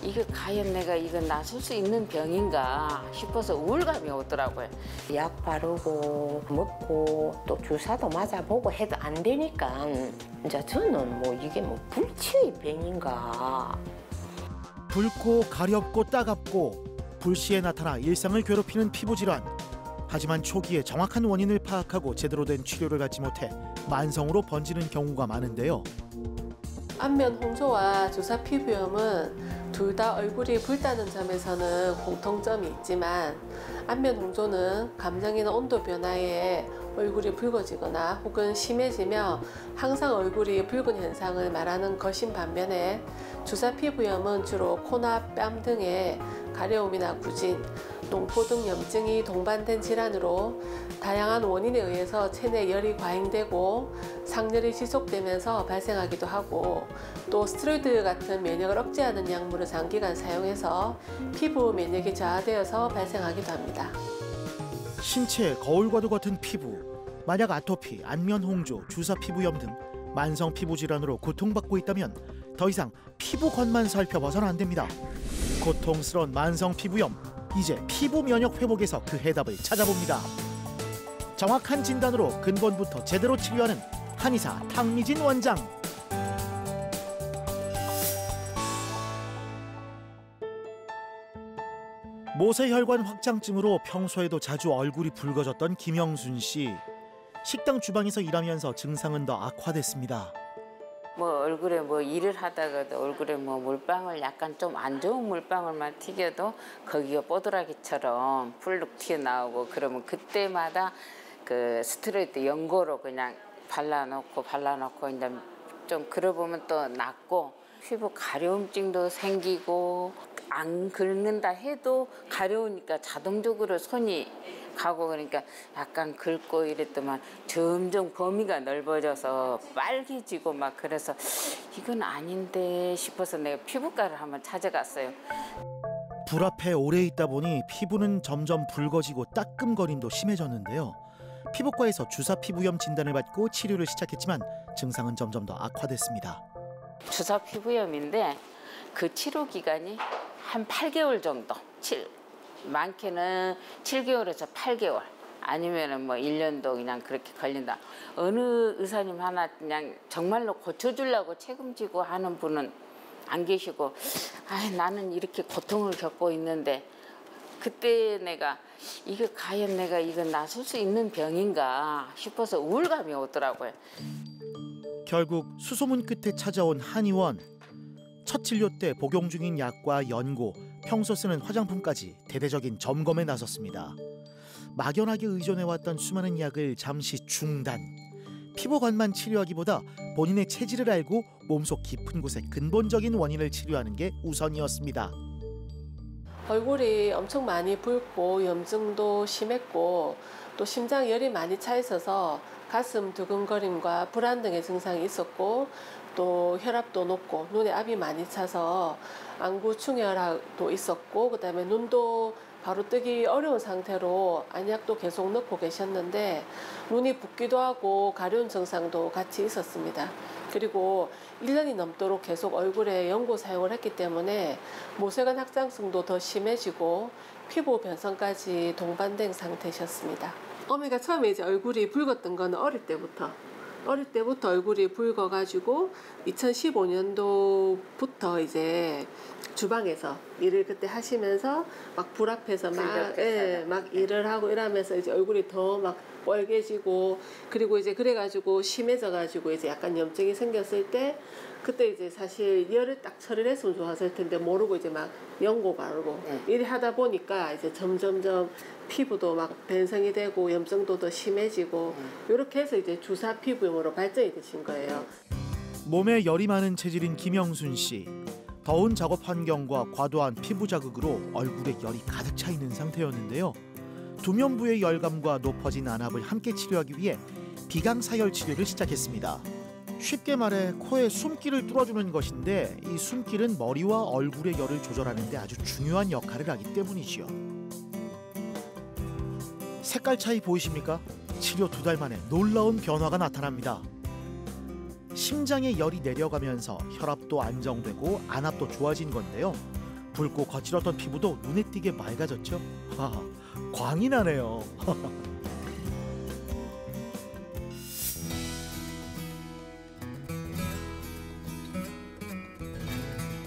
이거 과연 내가 이거 나설 수 있는 병인가 싶어서 우울감이 오더라고요. 약 바르고 먹고 또 주사도 맞아보고 해도 안 되니까 이제 저는 뭐 이게 뭐 불치의 병인가. 붉고 가렵고 따갑고 불시에 나타나 일상을 괴롭히는 피부 질환. 하지만 초기에 정확한 원인을 파악하고 제대로 된 치료를 받지 못해 만성으로 번지는 경우가 많은데요. 안면 홍조와 주사 피부염은 둘 다 얼굴이 붉다는 점에서는 공통점이 있지만 안면 홍조는 감정이나 온도 변화에 얼굴이 붉어지거나 혹은 심해지며 항상 얼굴이 붉은 현상을 말하는 것인 반면에 주사 피부염은 주로 코나 뺨 등의 가려움이나 구진, 농포 등 염증이 동반된 질환으로 다양한 원인에 의해서 체내 열이 과잉되고 상열이 지속되면서 발생하기도 하고 또 스테로이드 같은 면역을 억제하는 약물을 장기간 사용해서 피부 면역이 저하되어서 발생하기도 합니다. 신체 거울과도 같은 피부, 만약 아토피, 안면 홍조, 주사 피부염 등 만성 피부 질환으로 고통받고 있다면 더 이상 피부겉만 살펴봐서는 안 됩니다. 고통스러운 만성 피부염, 이제 피부 면역 회복에서 그 해답을 찾아봅니다. 정확한 진단으로 근본부터 제대로 치료하는 한의사 탕미진 원장. 모세혈관 확장증으로 평소에도 자주 얼굴이 붉어졌던 김영순 씨. 식당 주방에서 일하면서 증상은 더 악화됐습니다. 뭐 얼굴에 뭐 일을 하다가도 얼굴에 뭐 물방울 약간 좀 안 좋은 물방울만 튀겨도 거기가 뽀드라기처럼 풀룩 튀어나오고 그러면 그때마다 그 스테로이드 연고로 그냥 발라놓고 이제 좀 그러보면 또 낫고 피부 가려움증도 생기고 안 긁는다 해도 가려우니까 자동적으로 손이 가고 그러니까 약간 긁고 이랬더만 점점 범위가 넓어져서 빨개지고 막 그래서 이건 아닌데 싶어서 내가 피부과를 한번 찾아갔어요. 불 앞에 오래 있다 보니 피부는 점점 붉어지고 따끔거림도 심해졌는데요. 피부과에서 주사 피부염 진단을 받고 치료를 시작했지만 증상은 점점 더 악화됐습니다. 주사 피부염인데 그 치료 기간이 한 8개월 정도. 많게는 7개월에서 8개월 아니면은 뭐 1년도 그냥 그렇게 걸린다. 어느 의사님 하나 그냥 정말로 고쳐주려고 책임지고 하는 분은 안 계시고 나는 이렇게 고통을 겪고 있는데 그때 내가 이거 과연 내가 이거 나설 수 있는 병인가 싶어서 우울감이 오더라고요. 결국 수소문 끝에 찾아온 한의원. 첫 진료 때 복용 중인 약과 연고, 평소 쓰는 화장품까지 대대적인 점검에 나섰습니다. 막연하게 의존해왔던 수많은 약을 잠시 중단. 피부관만 치료하기보다 본인의 체질을 알고 몸속 깊은 곳의 근본적인 원인을 치료하는 게 우선이었습니다. 얼굴이 엄청 많이 붉고 염증도 심했고 또 심장 열이 많이 차 있어서 가슴 두근거림과 불안 등의 증상이 있었고 또 혈압도 높고 눈에 압이 많이 차서 안구 충혈도 있었고 그다음에 눈도 바로 뜨기 어려운 상태로 안약도 계속 넣고 계셨는데 눈이 붓기도 하고 가려운 증상도 같이 있었습니다. 그리고 1년이 넘도록 계속 얼굴에 연고 사용을 했기 때문에 모세관 확장성도 더 심해지고 피부 변성까지 동반된 상태셨습니다. 어머니가 처음에 이제 얼굴이 붉었던 거는 어릴 때부터 얼굴이 붉어가지고 2015년도부터 이제 주방에서 일을 그때 하시면서 막 불 앞에서 막 일을 하고 이러면서 이제 얼굴이 더 막 빨개지고 그리고 이제 그래가지고 심해져가지고 이제 약간 염증이 생겼을 때 그때 이제 사실 열을 딱 처리를 했으면 좋았을 텐데 모르고 이제 막 연고 바르고 일을 하다 보니까 이제 점점점 피부도 막 변성이 되고 염증도 더 심해지고 이렇게 해서 이제 주사 피부염으로 발전이 되신 거예요. 몸에 열이 많은 체질인 김영순 씨. 더운 작업 환경과 과도한 피부 자극으로 얼굴에 열이 가득 차 있는 상태였는데요. 두면부의 열감과 높아진 안압을 함께 치료하기 위해 비강사열 치료를 시작했습니다. 쉽게 말해 코에 숨길을 뚫어주는 것인데 이 숨길은 머리와 얼굴의 열을 조절하는 데 아주 중요한 역할을 하기 때문이지요. 색깔 차이 보이십니까? 치료 2달 만에 놀라운 변화가 나타납니다. 심장에 열이 내려가면서 혈압도 안정되고 안압도 좋아진 건데요. 붉고 거칠었던 피부도 눈에 띄게 맑아졌죠. 광이 나네요.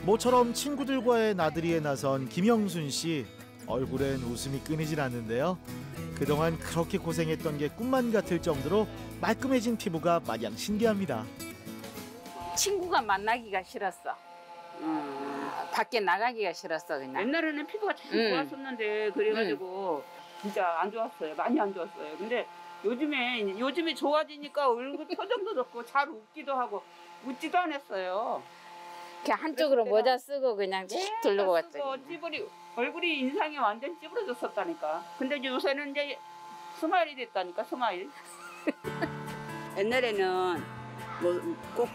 모처럼 친구들과의 나들이에 나선 김영순 씨. 얼굴엔 웃음이 끊이질 않는데요. 그동안 그렇게 고생했던 게 꿈만 같을 정도로 말끔해진 피부가 마냥 신기합니다. 친구가 만나기가 싫었어. 밖에 나가기가 싫었어 그냥. 옛날에는 피부가 참 좋았었는데 그래가지고 진짜 안 좋았어요. 많이 안 좋았어요. 근데 요즘에 좋아지니까 얼굴 표정도 좋고 잘 웃기도 하고 웃지도 않았어요. 그냥 한쪽으로 모자 쓰고 그냥 쭉 두르고 왔지. 얼굴이 인상이 완전 찌부러졌었다니까. 근데 요새는 이제 스마일이 됐다니까. 스마일. 옛날에는 꼭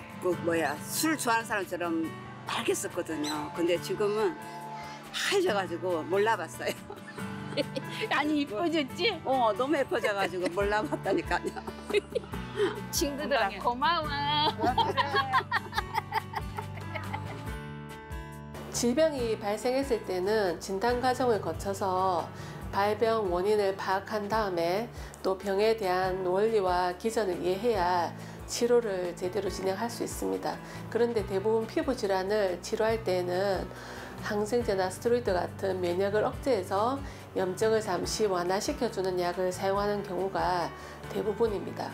술 좋아하는 사람처럼 밝겠었거든요. 근데 지금은 하얘져가지고 몰라봤어요. 아니 이뻐졌지? 너무 예뻐져가지고 몰라봤다니까요. 친구들아 고마워. 질병이 발생했을 때는 진단 과정을 거쳐서 발병 원인을 파악한 다음에 또 병에 대한 원리와 기전을 이해해야 치료를 제대로 진행할 수 있습니다. 그런데 대부분 피부 질환을 치료할 때는 항생제나 스테로이드 같은 면역을 억제해서 염증을 잠시 완화시켜주는 약을 사용하는 경우가 대부분입니다.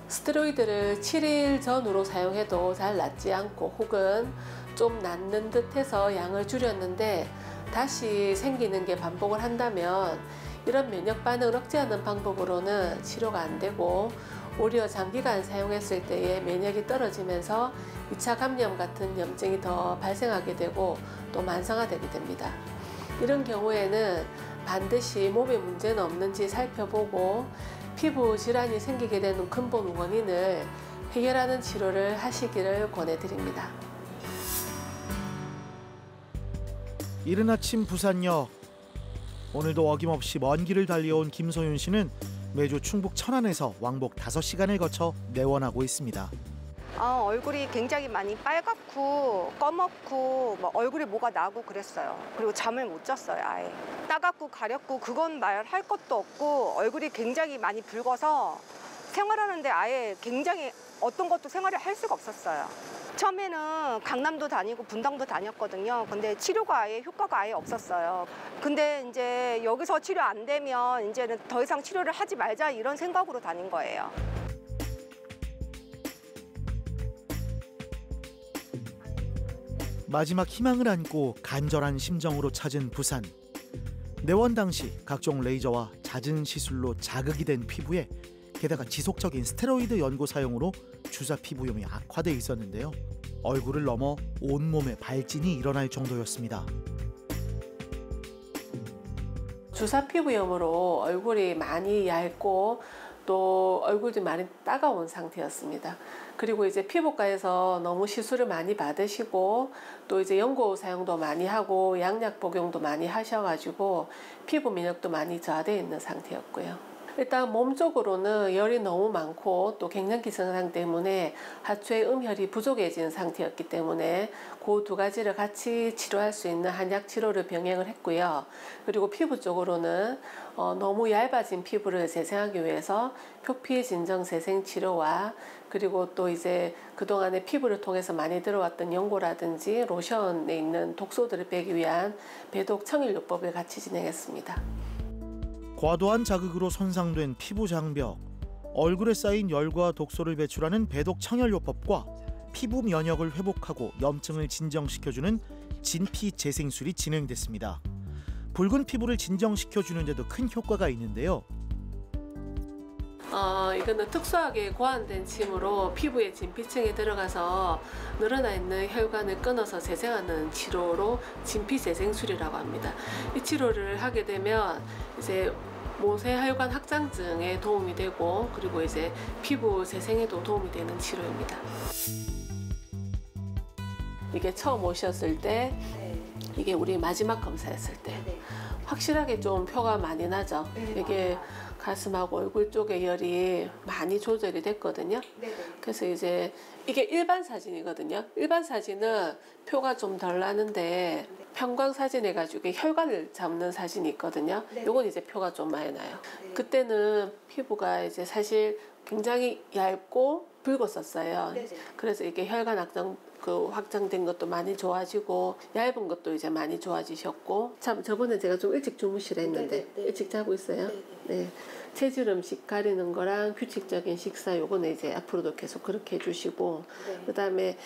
스테로이드를 7일 전후로 사용해도 잘 낫지 않고 혹은 좀 낫는 듯해서 양을 줄였는데 다시 생기는 게 반복을 한다면 이런 면역 반응을 억제하는 방법으로는 치료가 안 되고 오히려 장기간 사용했을 때의 면역이 떨어지면서 2차 감염 같은 염증이 더 발생하게 되고 또 만성화되게 됩니다. 이런 경우에는 반드시 몸에 문제는 없는지 살펴보고 피부 질환이 생기게 되는 근본 원인을 해결하는 치료를 하시기를 권해드립니다. 이른 아침 부산역. 오늘도 어김없이 먼 길을 달려온 김소윤 씨는 매주 충북 천안에서 왕복 5시간을 거쳐 내원하고 있습니다. 얼굴이 굉장히 많이 빨갛고 검었고 얼굴에 뭐가 나고 그랬어요. 그리고 잠을 못 잤어요. 아예 따갑고 가렵고 그건 말할 것도 없고 얼굴이 굉장히 많이 붉어서 생활하는데 아예 굉장히 어떤 것도 생활을 할 수가 없었어요. 처음에는 강남도 다니고 분당도 다녔거든요. 근데 치료가 아예 효과가 아예 없었어요. 근데 이제 여기서 치료 안 되면 이제는 더 이상 치료를 하지 말자 이런 생각으로 다닌 거예요. 마지막 희망을 안고 간절한 심정으로 찾은 부산. 내원 당시 각종 레이저와 잦은 시술로 자극이 된 피부에 게다가 지속적인 스테로이드 연고 사용으로 주사 피부염이 악화돼 있었는데요. 얼굴을 넘어 온몸에 발진이 일어날 정도였습니다. 주사 피부염으로 얼굴이 많이 얇고 또 얼굴도 많이 따가운 상태였습니다. 그리고 이제 피부과에서 너무 시술을 많이 받으시고 또 이제 연고 사용도 많이 하고 약약 복용도 많이 하셔가지고 피부 면역도 많이 저하되어 있는 상태였고요. 일단 몸쪽으로는 열이 너무 많고 또 갱년기 증상 때문에 하초에 음혈이 부족해진 상태였기 때문에 그 두 가지를 같이 치료할 수 있는 한약 치료를 병행을 했고요. 그리고 피부 쪽으로는 너무 얇아진 피부를 재생하기 위해서 표피 진정 재생 치료와 그리고 또 이제 그동안에 피부를 통해서 많이 들어왔던 연고라든지 로션에 있는 독소들을 빼기 위한 배독 청일요법을 같이 진행했습니다. 과도한 자극으로 손상된 피부 장벽, 얼굴에 쌓인 열과 독소를 배출하는 배독 청열요법과 피부 면역을 회복하고 염증을 진정시켜주는 진피 재생술이 진행됐습니다. 붉은 피부를 진정시켜주는데도 큰 효과가 있는데요. 이거는 특수하게 고안된 침으로 피부의 진피층에 들어가서 늘어나 있는 혈관을 끊어서 재생하는 치료로 진피 재생술이라고 합니다. 이 치료를 하게 되면 이제 모세 혈관 확장증에 도움이 되고 그리고 이제 피부 재생에도 도움이 되는 치료입니다. 이게 처음 오셨을 때 이게 우리 마지막 검사했을 때 확실하게 좀 표가 많이 나죠. 이게 가슴하고 얼굴 쪽에 열이 많이 조절이 됐거든요. 그래서 이제 이게 일반 사진이거든요. 일반 사진은 표가 좀 덜 나는데 편광 사진 해가지고 혈관을 잡는 사진이 있거든요. 요건 이제 표가 좀 많이 나요. 그때는 피부가 이제 사실 굉장히 얇고 붉었었어요. 그래서 이게 혈관 확장된 것도 많이 좋아지고 얇은 것도 이제 많이 좋아지셨고 참 저번에 제가 좀 일찍 주무시라 했는데 일찍 자고 있어요. 네. 체질 음식 가리는 거랑 규칙적인 식사 요거는 이제 앞으로도 계속 그렇게 해주시고 그다음에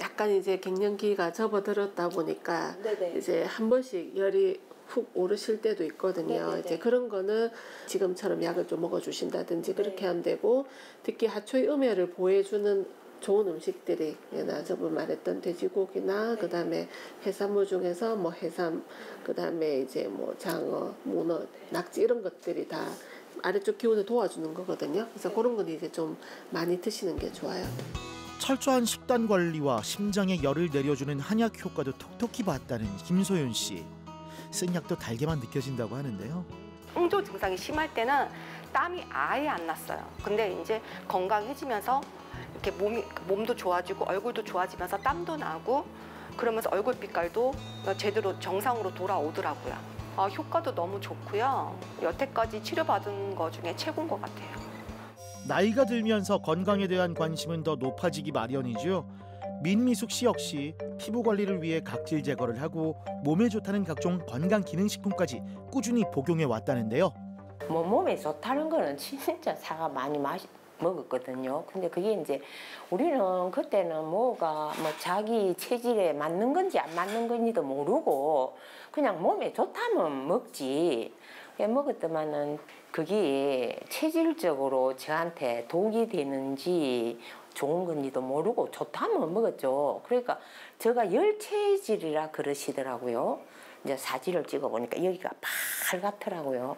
약간 이제 갱년기가 접어들었다 보니까 이제 한 번씩 열이 훅 오르실 때도 있거든요. 이제 그런 거는 지금처럼 약을 좀 먹어주신다든지 그렇게 하면 되고 특히 하초의 음혈을 보호해주는 좋은 음식들이 나 저번 말했던 돼지고기나 그다음에 해산물 중에서 뭐 해삼 그다음에 이제 뭐 장어, 문어, 낙지 이런 것들이 다 아래쪽 기운을 도와주는 거거든요. 그래서 그런 건 이제 좀 많이 드시는 게 좋아요. 철저한 식단 관리와 심장에 열을 내려주는 한약 효과도 톡톡히 봤다는 김소연 씨. 쓴 약도 달게만 느껴진다고 하는데요. 홍조 증상이 심할 때는 땀이 아예 안 났어요. 근데 이제 건강해지면서 이렇게 몸도 좋아지고 얼굴도 좋아지면서 땀도 나고 그러면서 얼굴 빛깔도 제대로 정상으로 돌아오더라고요. 효과도 너무 좋고요. 여태까지 치료받은 거 중에 최고인 것 같아요. 나이가 들면서 건강에 대한 관심은 더 높아지기 마련이죠. 민미숙 씨 역시 피부 관리를 위해 각질 제거를 하고 몸에 좋다는 각종 건강 기능식품까지 꾸준히 복용해 왔다는데요. 뭐 몸에 좋다는 거는 진짜 사과 많이 먹었거든요. 근데 그게 이제 우리는 그때는 뭐가 뭐 자기 체질에 맞는 건지 안 맞는 건지도 모르고 그냥 몸에 좋다면 먹지. 먹었더만은 그게 체질적으로 저한테 독이 되는지 좋은 건지도 모르고 좋다면 먹었죠. 그러니까 제가 열체질이라 그러시더라고요. 이제 사진을 찍어보니까 여기가 빨갛더라고요.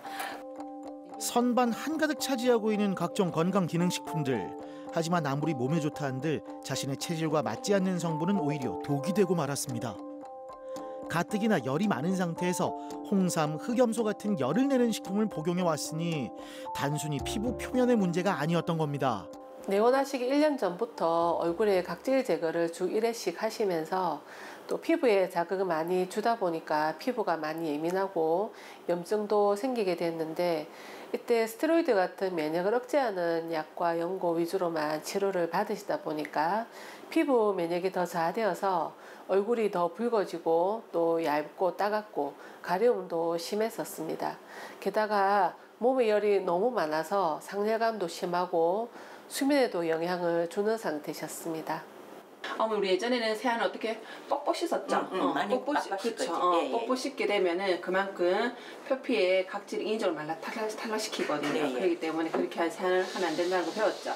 선반 한가득 차지하고 있는 각종 건강 기능식품들. 하지만 아무리 몸에 좋다 한들 자신의 체질과 맞지 않는 성분은 오히려 독이 되고 말았습니다. 가뜩이나 열이 많은 상태에서 홍삼, 흑염소 같은 열을 내는 식품을 복용해 왔으니 단순히 피부 표면의 문제가 아니었던 겁니다. 내원하시기 1년 전부터 얼굴에 각질 제거를 주 1회씩 하시면서 또 피부에 자극을 많이 주다 보니까 피부가 많이 예민하고 염증도 생기게 됐는데 이때 스테로이드 같은 면역을 억제하는 약과 연고 위주로만 치료를 받으시다 보니까 피부 면역이 더 저하되어서 얼굴이 더 붉어지고 또 얇고 따갑고 가려움도 심했었습니다. 게다가 몸에 열이 너무 많아서 상열감도 심하고 수면에도 영향을 주는 상태셨습니다. 어머니 우리 예전에는 세안을 어떻게 뻑뻑 씻었죠? 많이 뻑뻑 씻게 되면은 그만큼 표피에 각질이 인위적으로 탈락시키거든요. 그렇기 때문에 그렇게 한 세안을 하면 안 된다는 거 배웠죠.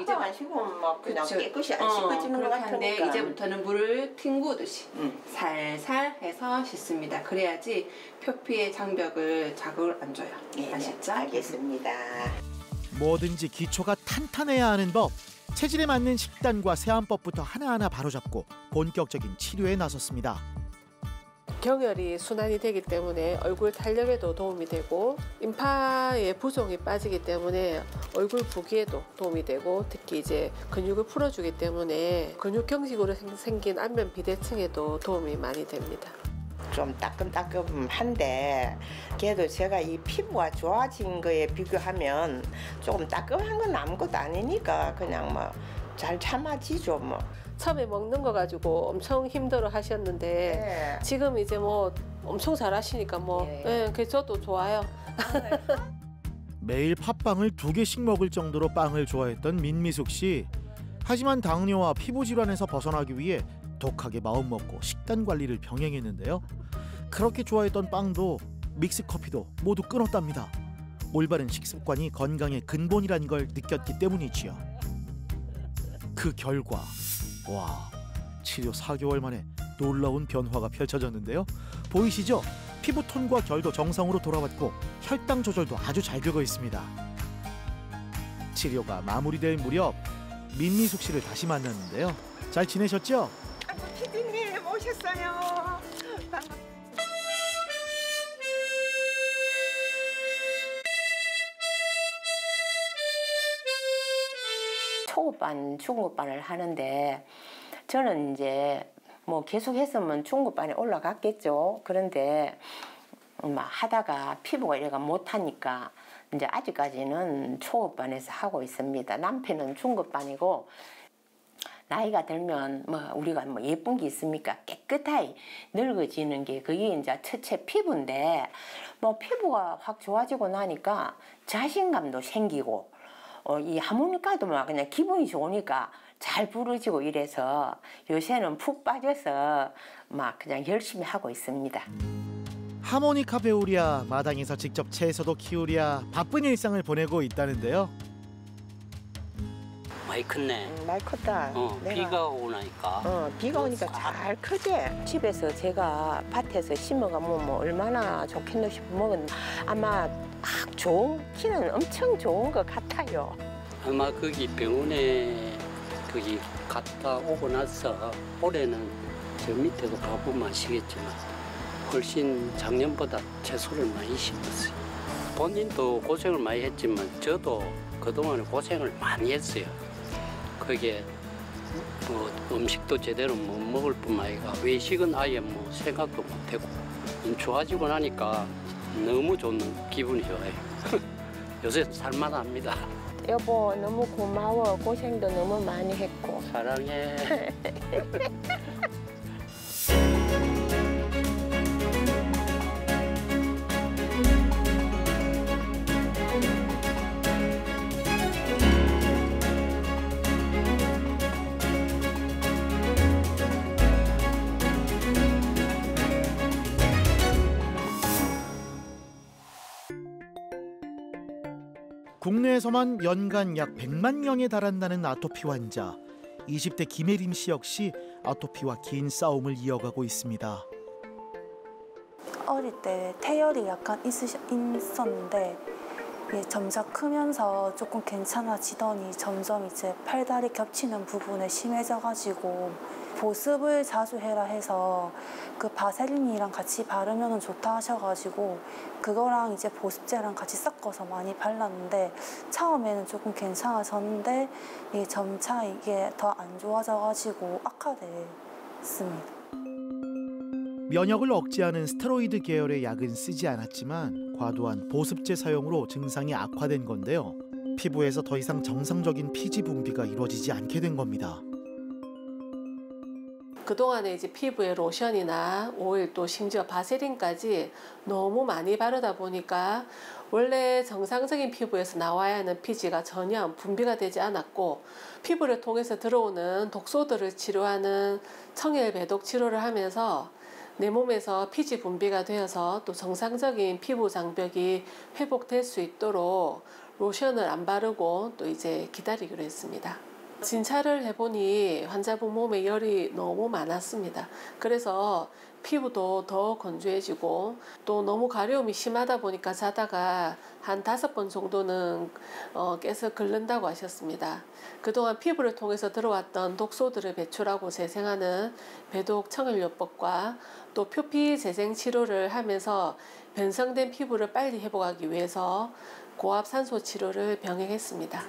이제 안 씻고 막 그냥 깨끗이 안 씻어지는 것 같은데 이제부터는 물을 튕구듯이 살살 해서 씻습니다. 그래야지 표피의 장벽을 자극을 안 줘요. 아시죠? 알겠습니다. 뭐든지 기초가 탄탄해야 하는 법. 체질에 맞는 식단과 세안법부터 하나하나 바로잡고 본격적인 치료에 나섰습니다. 경혈이 순환이 되기 때문에 얼굴 탄력에도 도움이 되고 인파의 부종이 빠지기 때문에 얼굴 부기에도 도움이 되고 특히 이제 근육을 풀어주기 때문에 근육 경직으로 생긴 안면 비대칭에도 도움이 많이 됩니다. 좀 따끔따끔한데 그래도 제가 이 피부가 좋아진 거에 비교하면 조금 따끔한 건 아무것도 아니니까 그냥 뭐 잘 참아지죠 뭐. 처음에 먹는 거 가지고 엄청 힘들어 하셨는데 지금 이제 뭐 엄청 잘 하시니까 뭐 그래서 저도 좋아요. 매일 팥빵을 2개씩 먹을 정도로 빵을 좋아했던 민미숙 씨. 하지만 당뇨와 피부 질환에서 벗어나기 위해 독하게 마음먹고 식단 관리를 병행했는데요. 그렇게 좋아했던 빵도 믹스커피도 모두 끊었답니다. 올바른 식습관이 건강의 근본이란 걸 느꼈기 때문이지요. 그 결과 치료 4개월 만에 놀라운 변화가 펼쳐졌는데요. 보이시죠? 피부 톤과 결도 정상으로 돌아왔고 혈당 조절도 아주 잘 되고 있습니다. 치료가 마무리될 무렵 민미숙 씨를 다시 만났는데요. 잘 지내셨죠? 피디님 오셨어요. 초급반, 중급반을 하는데 저는 이제 뭐 계속 했으면 중급반에 올라갔겠죠. 그런데 막 하다가 피부가 이래가 못하니까 이제 아직까지는 초급반에서 하고 있습니다. 남편은 중급반이고 나이가 들면 뭐 우리가 뭐 예쁜 게 있습니까? 깨끗하게 늙어지는 게 그게 이제 첫째 피부인데 뭐 피부가 확 좋아지고 나니까 자신감도 생기고 이 하모니카도 막 그냥 기분이 좋으니까 잘 부러지고 이래서 요새는 푹 빠져서 막 그냥 열심히 하고 있습니다. 하모니카 배우랴, 마당에서 직접 채소도 키우랴 바쁜 일상을 보내고 있다는데요. 많이 컸네. 많이 컸다. 비가 오고 나니까. 비가 오니까 잘 크지. 집에서 제가 밭에서 심어가면 뭐 얼마나 좋겠노 싶어 먹은 아마 좋은 키는 엄청 좋은 것 같아요. 아마 거기 병원에 거기 갔다 오고 나서 올해는 저 밑에도 가보면 아시겠지만 훨씬 작년보다 채소를 많이 심었어요. 본인도 고생을 많이 했지만 저도 그동안에 고생을 많이 했어요. 그게 뭐 음식도 제대로 못 먹을 뿐만 아니라 외식은 아예 뭐 생각도 못하고 좋아지고 나니까 너무 좋은 기분이 좋아요. 요새 살만합니다. 여보 너무 고마워. 고생도 너무 많이 했고. 사랑해. 국내에서만 연간 약 100만 명에 달한다는 아토피 환자. 20대 김혜림 씨 역시 아토피와 긴 싸움을 이어가고 있습니다. 어릴 때 태열이 약간 있었는데 점차 크면서 조금 괜찮아지더니 점점 이제 팔다리 겹치는 부분에 심해져가지고 보습을 자주 해라 해서 그 바세린이랑 같이 바르면 좋다 하셔가지고 그거랑 이제 보습제랑 같이 섞어서 많이 발랐는데 처음에는 조금 괜찮아졌는데 이게 점차 이게 더 안 좋아져가지고 악화됐습니다. 면역을 억제하는 스테로이드 계열의 약은 쓰지 않았지만 과도한 보습제 사용으로 증상이 악화된 건데요. 피부에서 더 이상 정상적인 피지 분비가 이루어지지 않게 된 겁니다. 그동안에 이제 피부에 로션이나 오일 또 심지어 바세린까지 너무 많이 바르다 보니까 원래 정상적인 피부에서 나와야 하는 피지가 전혀 분비가 되지 않았고 피부를 통해서 들어오는 독소들을 치료하는 청열 배독 치료를 하면서 내 몸에서 피지 분비가 되어서 또 정상적인 피부 장벽이 회복될 수 있도록 로션을 안 바르고 또 이제 기다리기로 했습니다. 진찰을 해보니 환자분 몸에 열이 너무 많았습니다. 그래서 피부도 더 건조해지고 또 너무 가려움이 심하다 보니까 자다가 한 5번 정도는 깨서 긁는다고 하셨습니다. 그동안 피부를 통해서 들어왔던 독소들을 배출하고 재생하는 배독 청열요법과 또 표피 재생 치료를 하면서 변성된 피부를 빨리 회복하기 위해서 고압 산소 치료를 병행했습니다.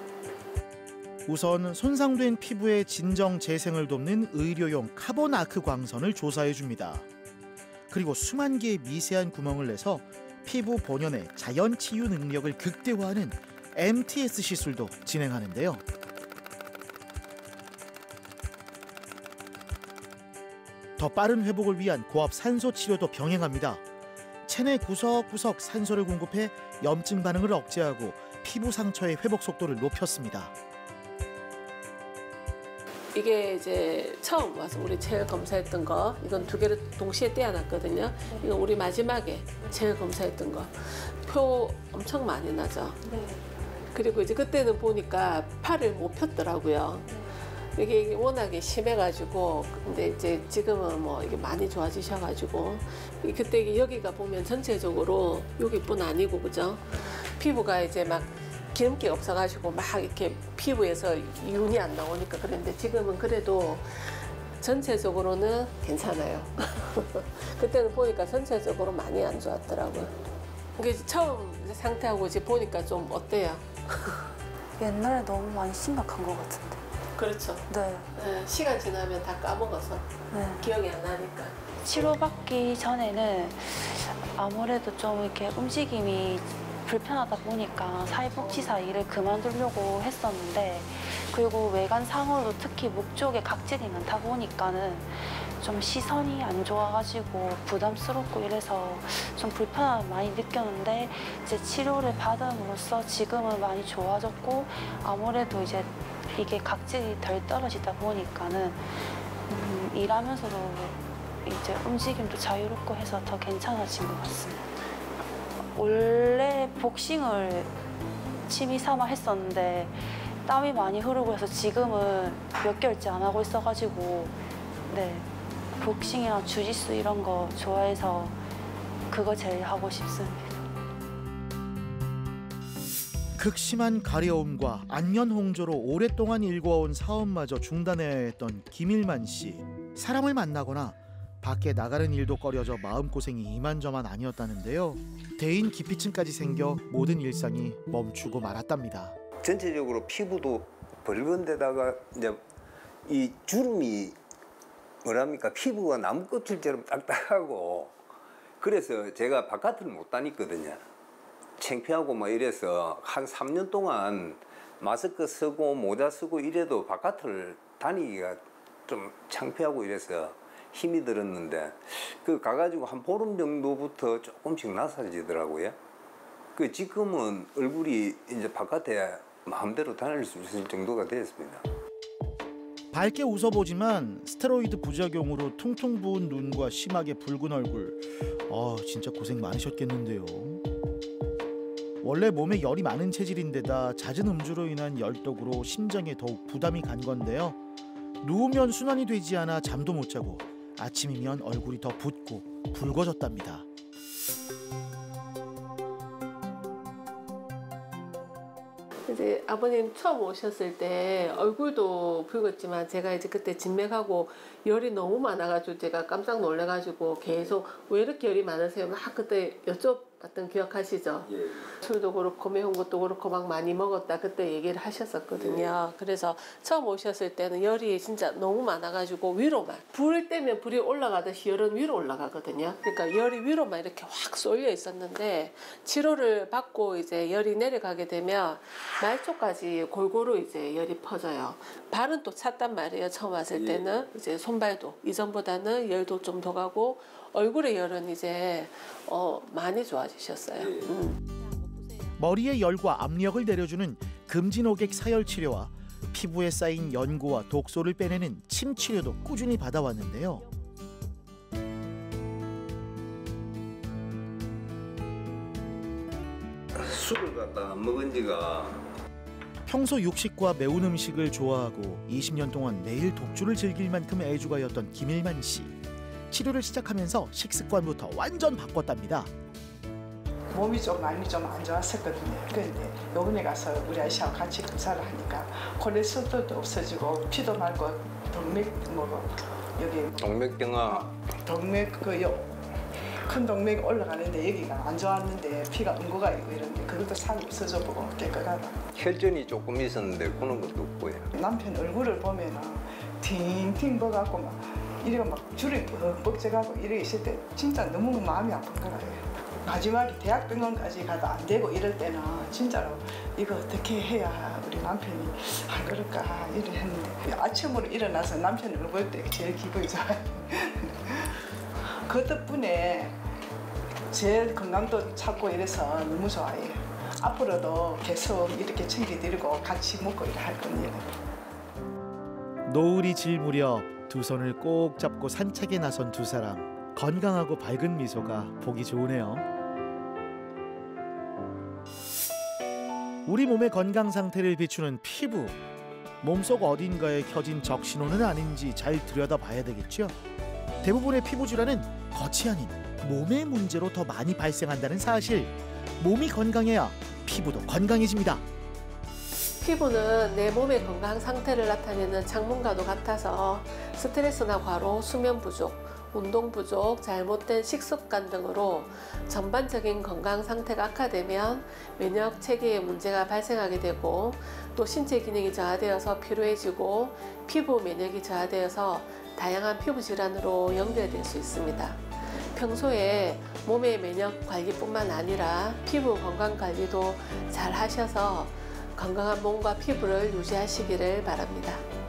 우선 손상된 피부의 진정 재생을 돕는 의료용 카본 아크 광선을 조사해 줍니다. 그리고 수만 개의 미세한 구멍을 내서 피부 본연의 자연 치유 능력을 극대화하는 MTS 시술도 진행하는데요. 더 빠른 회복을 위한 고압 산소 치료도 병행합니다. 체내 구석구석 산소를 공급해 염증 반응을 억제하고 피부 상처의 회복 속도를 높였습니다. 이게 이제 처음 와서 우리 체열 검사했던 거, 이건 2개를 동시에 떼어놨거든요. 이건 우리 마지막에 체열 검사했던 거. 표 엄청 많이 나죠. 그리고 이제 그때는 보니까 팔을 못 폈더라고요. 이게 워낙에 심해가지고, 근데 이제 지금은 뭐 이게 많이 좋아지셔가지고, 그때 여기가 보면 전체적으로 여기뿐 아니고, 그죠? 피부가 이제 막 기름기가 없어가지고 막 이렇게 피부에서 윤이 안 나오니까 그랬는데 지금은 그래도 전체적으로는 괜찮아요. 그때는 보니까 전체적으로 많이 안 좋았더라고요. 이게 처음 상태하고 이제 보니까 좀 어때요? 옛날에 너무 많이 심각한 것 같은데. 그렇죠. 네. 네, 시간 지나면 다 까먹어서 네. 기억이 안 나니까. 치료받기 전에는 아무래도 좀 이렇게 움직임이 불편하다 보니까 사회복지사 일을 그만두려고 했었는데, 그리고 외관상으로도 특히 목 쪽에 각질이 많다 보니까는 좀 시선이 안 좋아가지고 부담스럽고 이래서 좀 불편함을 많이 느꼈는데, 이제 치료를 받음으로써 지금은 많이 좋아졌고, 아무래도 이제 이게 각질이 덜 떨어지다 보니까는 일하면서도 이제 움직임도 자유롭고 해서 더 괜찮아진 것 같습니다. 원래 복싱을 취미 삼아 했었는데 땀이 많이 흐르고 해서 지금은 몇 개월째 안 하고 있어가지고, 네, 복싱이랑 주짓수 이런 거 좋아해서 그거 제일 하고 싶습니다. 극심한 가려움과 안면홍조로 오랫동안 일궈온 사업마저 중단해야 했던 김일만 씨. 사람을 만나거나 밖에 나가는 일도 꺼려져 마음고생이 이만저만 아니었다는데요. 대인 기피증까지 생겨 모든 일상이 멈추고 말았답니다. 전체적으로 피부도 붉은 데다가 이제 이 주름이 뭐랍니까, 피부가 나무 껍질처럼 딱딱하고, 그래서 제가 바깥을 못 다녔거든요. 창피하고 막 이래서 한 3년 동안 마스크 쓰고 모자 쓰고 이래도 바깥을 다니기가 좀 창피하고 이래서 힘이 들었는데, 그 가가지고 한 보름 정도부터 조금씩 나사지더라고요. 그 지금은 얼굴이 이제 바깥에 마음대로 다닐 수 있을 정도가 되었습니다. 밝게 웃어보지만 스테로이드 부작용으로 퉁퉁 부은 눈과 심하게 붉은 얼굴. 진짜 고생 많으셨겠는데요. 원래 몸에 열이 많은 체질인데다 잦은 음주로 인한 열독으로 심장에 더욱 부담이 간 건데요. 누우면 순환이 되지 않아 잠도 못 자고 아침이면 얼굴이 더 붓고 붉어졌답니다. 이제 아버님 처음 오셨을 때 얼굴도 붉었지만 제가 이제 그때 진맥하고 열이 너무 많아가지고 제가 깜짝 놀래가지고 계속 왜 이렇게 열이 많으세요? 막 그때 여쭤봤던 기억하시죠? 예. 술도 그렇고 매운 것도 그렇고 막 많이 먹었다 그때 얘기를 하셨었거든요. 그래서 처음 오셨을 때는 열이 진짜 너무 많아가지고 위로만, 불 때면 불이 올라가듯이 열은 위로 올라가거든요. 그러니까 열이 위로만 이렇게 확 쏠려 있었는데, 치료를 받고 이제 열이 내려가게 되면 말초까지 골고루 이제 열이 퍼져요. 발은 또 찼단 말이에요. 처음 왔을 때는 이제 손발도 이전보다는 열도 좀 더 가고, 얼굴의 열은 이제 많이 좋아지셨어요. 머리의 열과 압력을 내려주는 금진호객 사열 치료와 피부에 쌓인 연고와 독소를 빼내는 침 치료도 꾸준히 받아왔는데요. 술을 갖다 먹은 지가, 평소 육식과 매운 음식을 좋아하고 20년 동안 매일 독주를 즐길 만큼 애주가였던 김일만 씨. 치료를 시작하면서 식습관부터 완전 바꿨답니다. 몸이 좀 많이 좀 안 좋았었거든요. 그런데 요번에 가서 우리 아저씨하고 같이 검사를 하니까 콜레스테롤도 없어지고 피도 말고 동맥 여기 동맥경화, 동맥 큰 동맥이 올라가는데 여기가 안 좋았는데 피가 응고가 있고 이런데 그것도 살 없어져 보고 깨끗하다. 혈전이 조금 있었는데 그런 것도 없고요. 남편 얼굴을 보면은 팅팅 버갖고 막 이래가 막 줄이 뻑뻑해가고 이래 있을 때 진짜 너무 마음이 아픈 거예요. 마지막에 대학병원까지 가도 안 되고 이럴 때는 진짜로 이거 어떻게 해야 우리 남편이 안 그럴까 이래 했는데, 아침으로 일어나서 남편 얼굴 볼 때 제일 기분이 좋아요. 그 덕분에 제 건강도 찾고 이래서 너무 좋아해요. 앞으로도 계속 이렇게 챙겨드리고 같이 먹고 이래 할 겁니다. 노을이 질 무렵 두 손을 꼭 잡고 산책에 나선 두 사람. 건강하고 밝은 미소가 보기 좋으네요. 우리 몸의 건강 상태를 비추는 피부. 몸속 어딘가에 켜진 적신호는 아닌지 잘 들여다봐야 되겠죠. 대부분의 피부 질환은 겉이 아닌 몸의 문제로 더 많이 발생한다는 사실. 몸이 건강해야 피부도 건강해집니다. 피부는 내 몸의 건강 상태를 나타내는 창문과도 같아서 스트레스나 과로, 수면 부족, 운동 부족, 잘못된 식습관 등으로 전반적인 건강 상태가 악화되면 면역 체계에 문제가 발생하게 되고 또 신체 기능이 저하되어서 피로해지고 피부 면역이 저하되어서 다양한 피부 질환으로 연결될 수 있습니다. 평소에 몸의 면역 관리뿐만 아니라 피부 건강 관리도 잘 하셔서 건강한 몸과 피부를 유지하시기를 바랍니다.